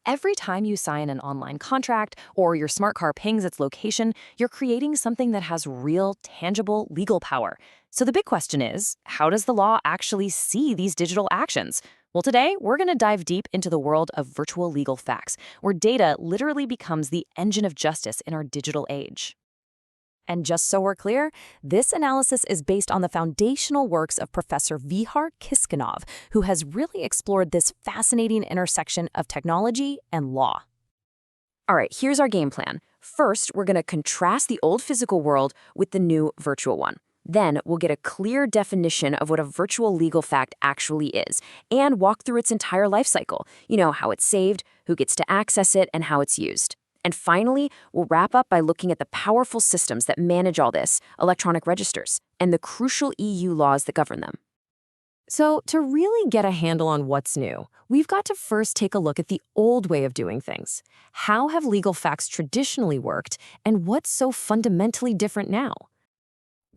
Every time you sign an online contract or your smart car pings its location, you're creating something that has real, tangible legal power. So the big question is, how does the law actually see these digital actions? Well, today, we're going to dive deep into the world of virtual legal facts, where data literally becomes the engine of justice in our digital age. And just so we're clear, this analysis is based on the foundational works of Professor Vihar Kiskinov, who has really explored this fascinating intersection of technology and law. All right, here's our game plan. First, we're going to contrast the old physical world with the new virtual one. Then, we'll get a clear definition of what a virtual legal fact actually is and walk through its entire life cycle. How it's saved, who gets to access it, and how it's used. And finally, we'll wrap up by looking at the powerful systems that manage all this, electronic registers, and the crucial EU laws that govern them. So, to really get a handle on what's new, we've got to first take a look at the old way of doing things. How have legal facts traditionally worked, and what's so fundamentally different now?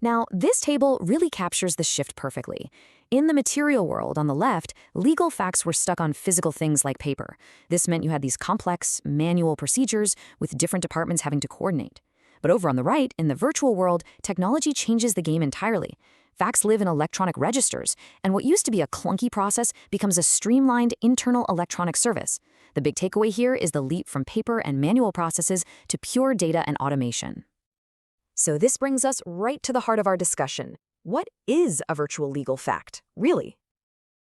Now, this table really captures the shift perfectly. In the material world, on the left, legal facts were stuck on physical things like paper. This meant you had these complex, manual procedures with different departments having to coordinate. But over on the right, in the virtual world, technology changes the game entirely. Facts live in electronic registers, and what used to be a clunky process becomes a streamlined internal electronic service. The big takeaway here is the leap from paper and manual processes to pure data and automation. So this brings us right to the heart of our discussion. What is a virtual legal fact, really?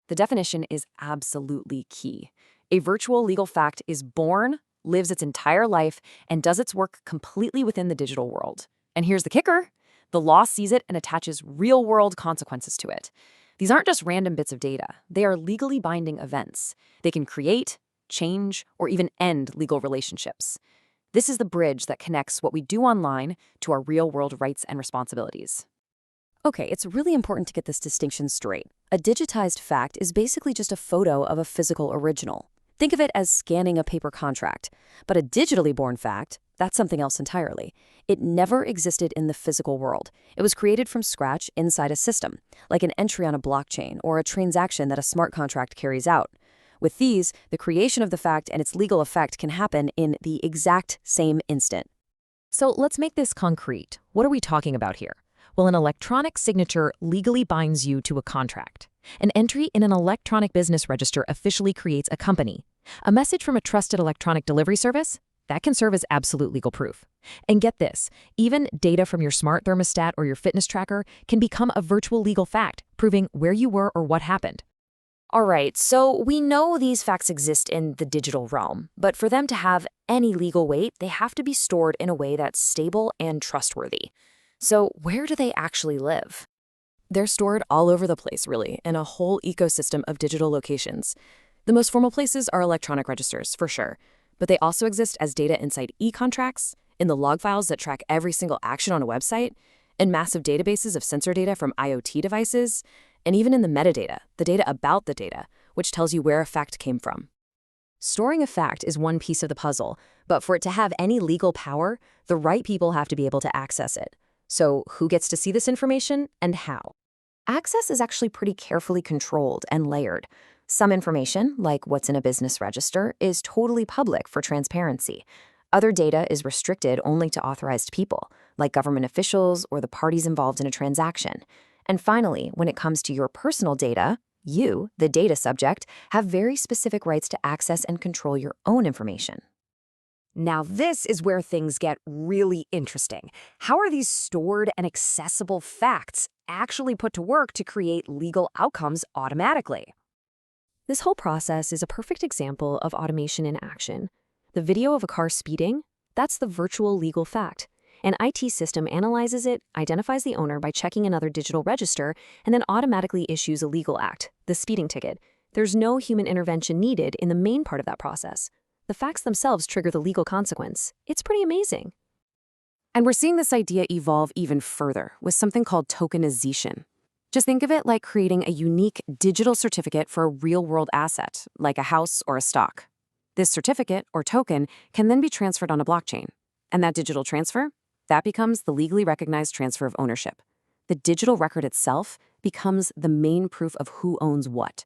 The definition is absolutely key. A virtual legal fact is born, lives its entire life, and does its work completely within the digital world. And here's the kicker. The law sees it and attaches real-world consequences to it. These aren't just random bits of data. They are legally binding events. They can create, change, or even end legal relationships. This is the bridge that connects what we do online to our real-world rights and responsibilities. Okay, it's really important to get this distinction straight. A digitized fact is basically just a photo of a physical original. Think of it as scanning a paper contract. But a digitally born fact, that's something else entirely. It never existed in the physical world. It was created from scratch inside a system, like an entry on a blockchain or a transaction that a smart contract carries out. With these, the creation of the fact and its legal effect can happen in the exact same instant. So let's make this concrete. What are we talking about here? Well, an electronic signature legally binds you to a contract. An entry in an electronic business register officially creates a company. A message from a trusted electronic delivery service? That can serve as absolute legal proof. And get this, even data from your smart thermostat or your fitness tracker can become a virtual legal fact, proving where you were or what happened. All right, so we know these facts exist in the digital realm, but for them to have any legal weight, they have to be stored in a way that's stable and trustworthy. So where do they actually live? They're stored all over the place, really, in a whole ecosystem of digital locations. The most formal places are electronic registers, for sure, but they also exist as data inside e-contracts, in the log files that track every single action on a website, in massive databases of sensor data from IoT devices, and even in the metadata, the data about the data, which tells you where a fact came from. Storing a fact is one piece of the puzzle, but for it to have any legal power, the right people have to be able to access it. So who gets to see this information and how? Access is actually pretty carefully controlled and layered. Some information, like what's in a business register, is totally public for transparency. Other data is restricted only to authorized people, like government officials or the parties involved in a transaction. And finally, when it comes to your personal data, you, the data subject, have very specific rights to access and control your own information. Now, this is where things get really interesting. How are these stored and accessible facts actually put to work to create legal outcomes automatically? This whole process is a perfect example of automation in action. The video of a car speeding, that's the virtual legal fact. An IT system analyzes it, identifies the owner by checking another digital register, and then automatically issues a legal act, the speeding ticket. There's no human intervention needed in the main part of that process. The facts themselves trigger the legal consequence. It's pretty amazing. And we're seeing this idea evolve even further with something called tokenization. Just think of it like creating a unique digital certificate for a real-world asset, like a house or a stock. This certificate, or token, can then be transferred on a blockchain. And that digital transfer? That becomes the legally recognized transfer of ownership. The digital record itself becomes the main proof of who owns what.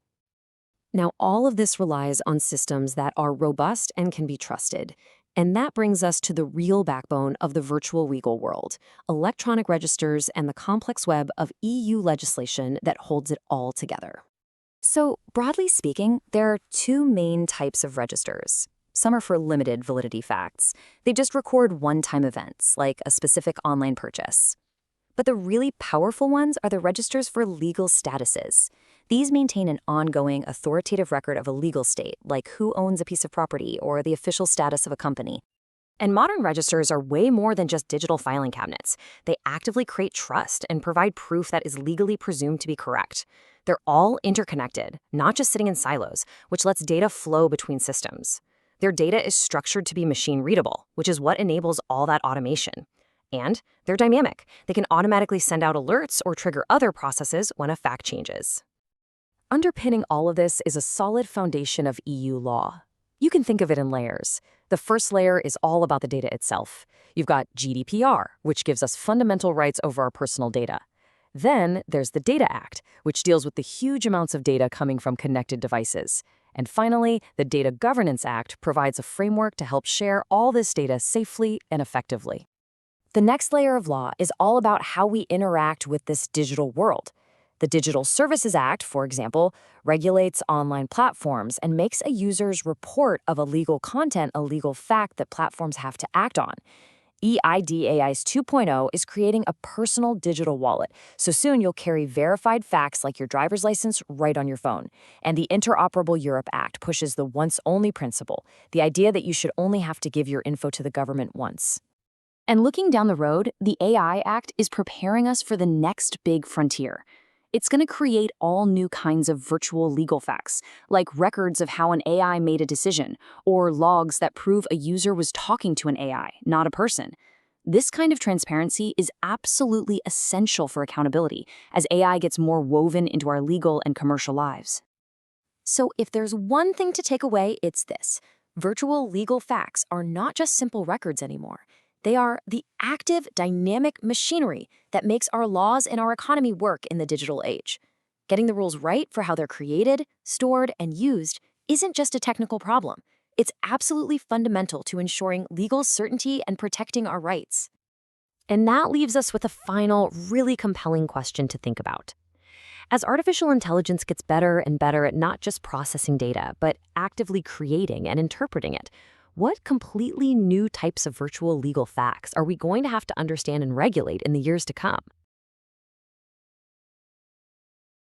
Now, all of this relies on systems that are robust and can be trusted. And that brings us to the real backbone of the virtual legal world, electronic registers and the complex web of EU legislation that holds it all together. So, broadly speaking, there are two main types of registers. Some are for limited validity facts. They just record one-time events, like a specific online purchase. But the really powerful ones are the registers for legal statuses. These maintain an ongoing, authoritative record of a legal state, like who owns a piece of property or the official status of a company. And modern registers are way more than just digital filing cabinets. They actively create trust and provide proof that is legally presumed to be correct. They're all interconnected, not just sitting in silos, which lets data flow between systems. Their data is structured to be machine readable, which is what enables all that automation. And they're dynamic. They can automatically send out alerts or trigger other processes when a fact changes. Underpinning all of this is a solid foundation of EU law. You can think of it in layers. The first layer is all about the data itself. You've got GDPR, which gives us fundamental rights over our personal data. Then there's the Data Act, which deals with the huge amounts of data coming from connected devices. And finally, the Data Governance Act provides a framework to help share all this data safely and effectively. The next layer of law is all about how we interact with this digital world. The Digital Services Act, for example, regulates online platforms and makes a user's report of illegal content a legal fact that platforms have to act on. EIDAI's 2.0 is creating a personal digital wallet, so soon you'll carry verified facts like your driver's license right on your phone. And the Interoperable Europe Act pushes the once-only principle, the idea that you should only have to give your info to the government once. And looking down the road, the AI Act is preparing us for the next big frontier. It's going to create all new kinds of virtual legal facts, like records of how an AI made a decision, or logs that prove a user was talking to an AI, not a person. This kind of transparency is absolutely essential for accountability, as AI gets more woven into our legal and commercial lives. So if there's one thing to take away, it's this. Virtual legal facts are not just simple records anymore. They are the active, dynamic machinery that makes our laws and our economy work in the digital age. Getting the rules right for how they're created, stored, and used isn't just a technical problem. It's absolutely fundamental to ensuring legal certainty and protecting our rights. And that leaves us with a final, really compelling question to think about. As artificial intelligence gets better and better at not just processing data, but actively creating and interpreting it, what completely new types of virtual legal facts are we going to have to understand and regulate in the years to come?